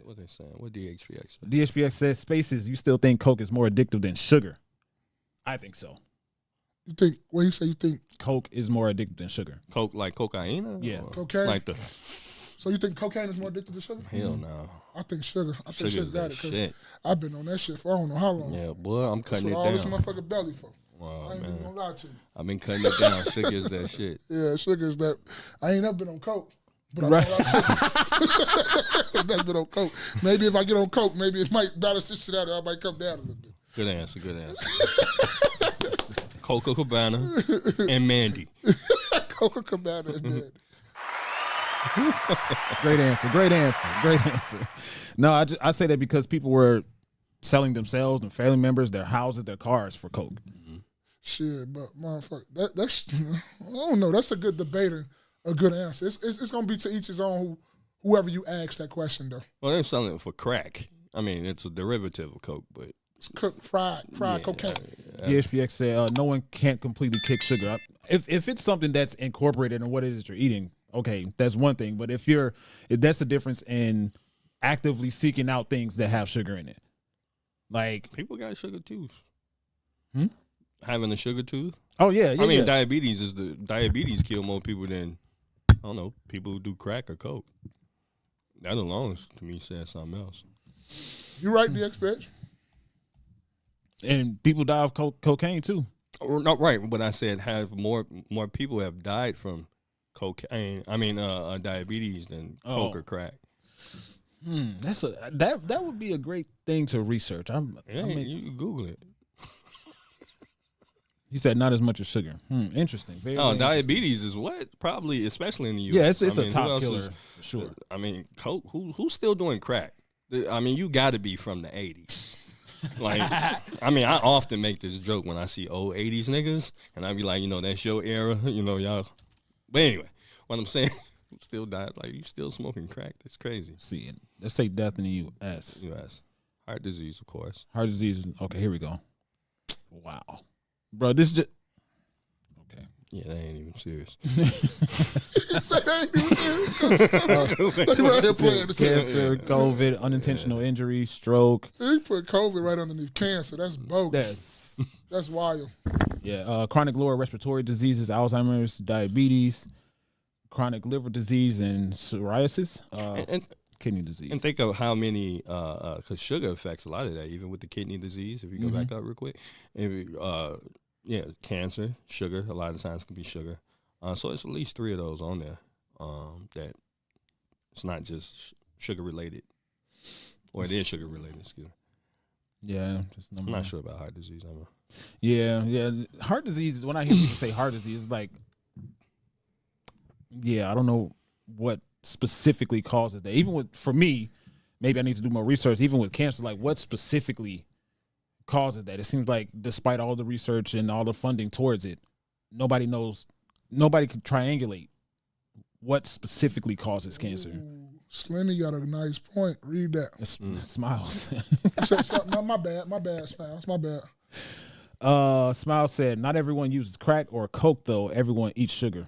What they saying? What DHPX? DHPX says Spaces. You still think Coke is more addictive than sugar? I think so. You think? What you say? You think Coke is more addictive than sugar? Coke like cocaine? Yeah, cocaine. Like the. So you think cocaine is more addictive than sugar? Hell no. I think sugar. I think sugar got it because shit. I've been on that shit for I don't know how long. Yeah, boy, I'm cutting That's it what all this down. motherfucker belly for. Wow, I ain't man. even gonna lie to you. I've been cutting it down. Sugar is that shit. Yeah, sugar is that. I ain't never been on coke. But I Right. know I've never been on coke. Maybe if I get on coke, maybe it might balance this shit out. I might come down a little bit. Good answer. Coca Cabana and Mandy. Coca Cabana and Mandy. Great answer. No, I say that because people were selling themselves and family members, their houses, their cars for Coke. Shit, but motherfucker, that's I don't know. That's a good debate and a good answer. It's gonna be to each his own. Whoever you ask that question though. Well, they're selling it for crack. I mean, it's a derivative of Coke, but It's cooked, fried cocaine. DHPX said no one can't completely kick sugar. If it's something that's incorporated in what it is that you're eating, okay, that's one thing. But if that's the difference in actively seeking out things that have sugar in it. Like people got sugar tooth. Having a sugar tooth. Oh yeah. I mean, diabetes kill more people than I don't know people who do crack or coke. That alone to me says something else. You right, DX bitch. And people die of cocaine too. Not right, but I said have more people have died from cocaine. I mean, diabetes than coke or crack. That would be a great thing to research. I mean, you can Google it. He said not as much as sugar. Interesting. Very diabetes is what? Probably, especially in the U.S. Yeah, it's a top killer for sure. I mean, coke. Who's still doing crack? I mean, you got to be from the 80s. Like, I mean, I often make this joke when I see old 80s niggas, and I be like, that's your era, y'all. But anyway, what I'm saying, still died. Like, you still smoking crack? That's crazy. See, let's say death in the U.S. Heart disease, of course. Heart disease. Okay, here we go. Wow. Bro, this just... Okay. Yeah, that ain't even serious. That ain't even serious. They right here playing the Cancer, COVID, unintentional injury, stroke. He put COVID right underneath cancer. That's bogus. That's wild. Yeah, chronic lower respiratory diseases, Alzheimer's, diabetes, chronic liver disease, and psoriasis, and kidney disease. And think of how many, because sugar affects a lot of that, even with the kidney disease. If you go back up real quick, cancer, sugar. A lot of times can be sugar. So it's at least 3 of those on there that it's not just sugar related, or it is sugar related. Excuse me. Yeah, I'm not sure about heart disease. I don't know. Yeah. Heart disease. When I hear people say heart disease, it's like, I don't know what specifically causes that. Even for me, maybe I need to do more research. Even with cancer, like what specifically causes that? It seems like despite all the research and all the funding towards it, nobody knows. Nobody can triangulate what specifically causes cancer. Slimmy got a nice point. Read that. Smiles. My bad, Smiles. My bad. Smiles said, not everyone uses crack or coke, though. Everyone eats sugar.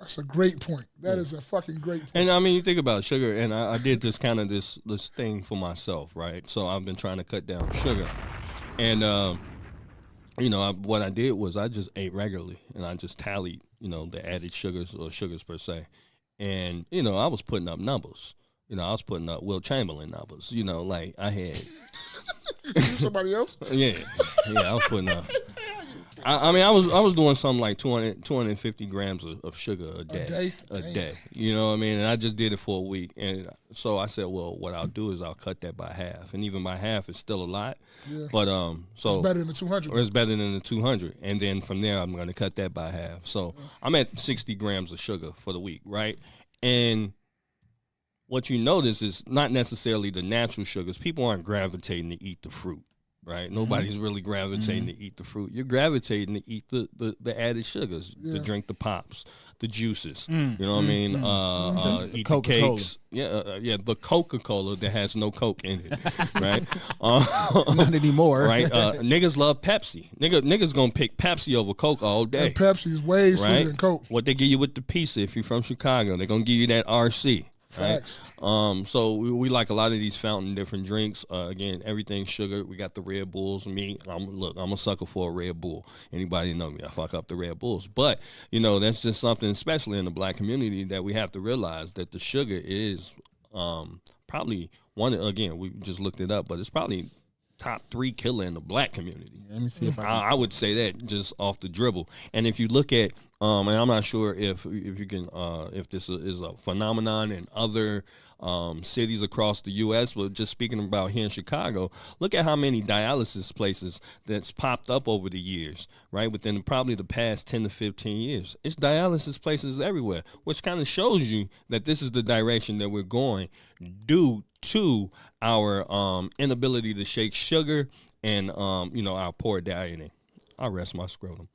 That's a great point. That is a fucking great point. And I mean, you think about sugar, and I did this kind of this thing for myself, right? So I've been trying to cut down sugar. And, what I did was I just ate regularly, and I just tallied, the added sugars or sugars per se. And, I was putting up numbers. I was putting up Will Chamberlain numbers. Like I had. You somebody else? Yeah, I was putting up. I mean, I was doing something like 250 grams of sugar a day. A day. You know what I mean? And I just did it for a week. And so I said, well, what I'll do is I'll cut that by half. And even by half is still a lot. Yeah. But so it's better than the 200. Or it's better than the 200. And then from there, I'm going to cut that by half. So I'm at 60 grams of sugar for the week, right? And what you notice is not necessarily the natural sugars. People aren't gravitating to eat the fruit. Right, nobody's really gravitating to eat the fruit. You're gravitating to eat the added sugars, to drink the pops, the juices. You know what I mean? Eat the cakes. The Coca-Cola that has no Coke in it. Right? Not anymore. Right? Niggas love Pepsi. Niggas gonna pick Pepsi over Coke all day. And Pepsi is way sweeter than Coke. What they give you with the pizza if you're from Chicago, they're gonna give you that RC. Right? Facts. So we like a lot of these fountain different drinks. Again, everything sugar. We got the Red Bulls. I'm a sucker for a Red Bull. Anybody know me? I fuck up the Red Bulls. But that's just something, especially in the black community, that we have to realize that the sugar is probably one. Again, we just looked it up, but it's probably top 3 killer in the black community. Let me see if I would say that just off the dribble. And if you look at, and I'm not sure if you can, if this is a phenomenon in other cities across the U.S., but just speaking about here in Chicago, look at how many dialysis places that's popped up over the years, right? Within probably the past 10 to 15 years. It's dialysis places everywhere, which kind of shows you that this is the direction that we're going due to our inability to shake sugar and our poor dieting. I'll rest my scrotum.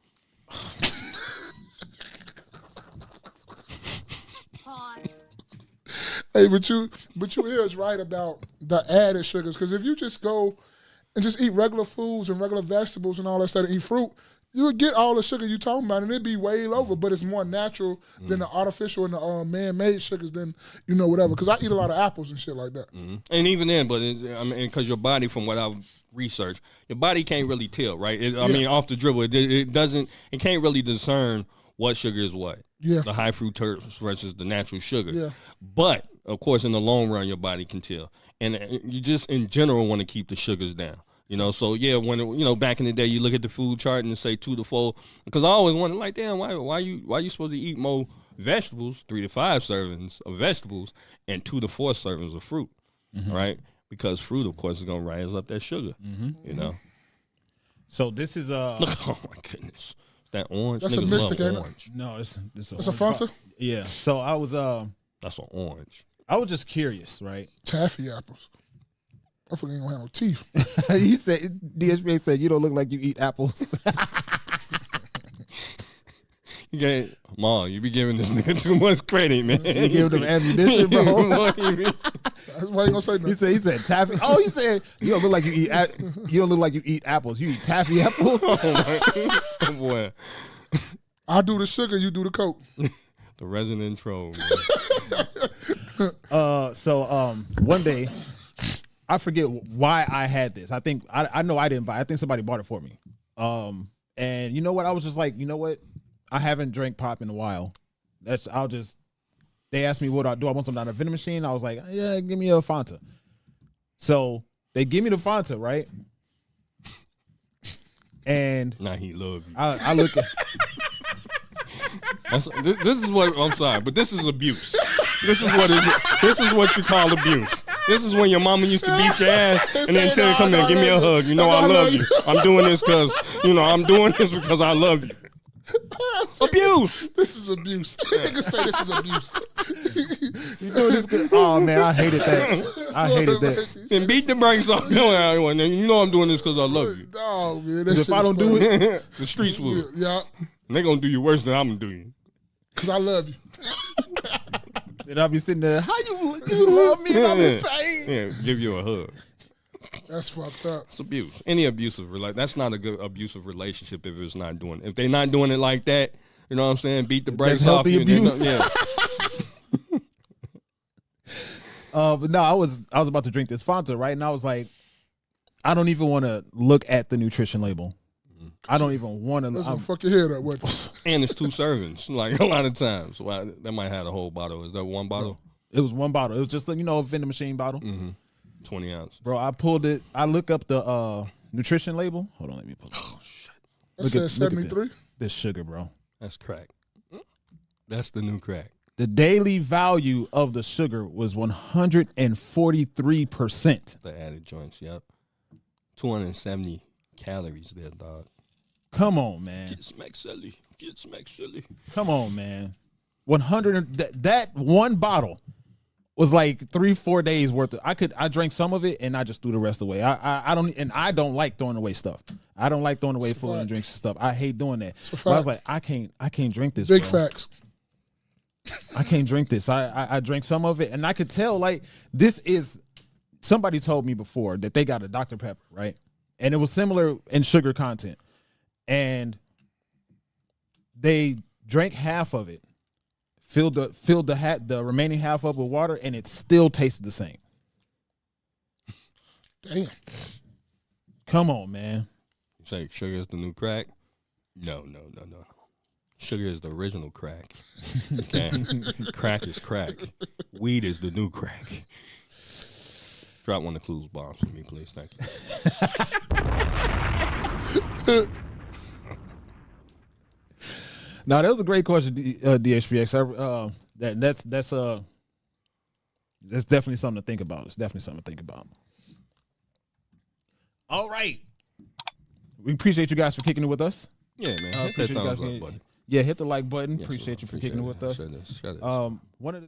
Hey, but you is right about the added sugars, because if you just go and just eat regular foods and regular vegetables and all that stuff and eat fruit, you would get all the sugar you talking about and it'd be way over, but it's more natural than the artificial and the man-made sugars than, whatever. Because I eat a lot of apples and shit like that. Mm-hmm. And even then, but because your body, from what I've researched, your body can't really tell, right? I mean, off the dribble, it can't really discern what sugar is what. Yeah. The high fructose versus the natural sugar. Yeah. But, of course, in the long run, your body can tell. And you just, in general, want to keep the sugars down. So yeah, when back in the day, you look at the food chart and say 2 to 4, because I always wondered, like, damn, why you supposed to eat more vegetables, 3 to 5 servings of vegetables, and 2 to 4 servings of fruit, right? Because fruit, of course, is gonna rise up that sugar, So this is oh my goodness, that orange. That's Niggas a Mystic, love ain't it? orange. no, it's It's a Fanta? Yeah. So I was That's an orange. I was just curious, right? Taffy apples. I fucking ain't gonna have no teeth. He said, DSBA said, you don't look like you eat apples. Ma, you be giving this nigga too much credit, man. You give them ammunition, bro. That's why you gonna say nothing. He said taffy. Oh, he said you don't look like you eat apples. You eat taffy apples. Oh boy, I do the sugar, you do the coke. the resident troll. So one day, I forget why I had this. I think I know I didn't buy. I think somebody bought it for me. And you know what? I was just like, you know what? I haven't drank pop in a while. They asked me what I want something out of a vending machine. I was like, yeah, give me a Fanta. So they give me the Fanta, right? And Now he love you. I look at this is what I'm sorry, but this is abuse. This is what you call abuse. This is when your mama used to beat your ass and then tell you, come here, give me a hug. I love you. I'm doing this because I love you. Abuse. This is abuse. Niggas say this is abuse. you know this good. Oh man, I hated that. I hated that. Then beat the brakes off. I'm doing this because I love you. Oh man, If I don't do it, the streets will. Yeah. And they're gonna do you worse than I'm gonna do you. Cause I love you. then I'll be sitting there. How you love me and I'm in pain? Yeah, give you a hug. That's fucked up. It's abuse. Any abusive that's not a good abusive relationship if it's not doing. If they're not doing it like that, you know what I'm saying? Beat the brakes off you. Abuse. Yeah. But no, I was about to drink this Fanta, right? And I was like, I don't even want to look at the nutrition label. I don't even want to. That's gonna fuck your head up. What? And it's 2 servings. Like a lot of times, that might have a whole bottle. Is that one bottle? It was one bottle. It was just a vending machine bottle. 20 ounce. Bro, I pulled it. I look up the nutrition label. Hold on, let me pull it. Oh shit. That says 73. This sugar, bro. That's crack. That's the new crack. The daily value of the sugar was 143%. The added joints, yep. 270 calories there, dog. Come on, man. Get smack silly. Come on, man. 100. That one bottle was like 3-4 days worth of. I drank some of it and I just threw the rest away. I don't like throwing away stuff. I don't like throwing away food and drinks and stuff. I hate doing that. So I was like, I can't drink this. Big bro. facts. I can't drink this. I drank some of it and I could tell like this is. Somebody told me before that they got a Dr. Pepper, right? And it was similar in sugar content. And they drank half of it, filled the remaining half up with water, and it still tasted the same. Damn. Come on, man. You say sugar is the new crack? No. Sugar is the original crack. Okay? Crack is crack. Weed is the new crack. Drop one of the clues bombs for me, please. Thank you. No, that was a great question, DHPX. That's definitely something to think about. It's definitely something to think about. All right. We appreciate you guys for kicking it with us. Yeah, man. Hit that thumbs up button. Yeah, hit the like button. Yes, appreciate you for kicking it with us. Share this. One of the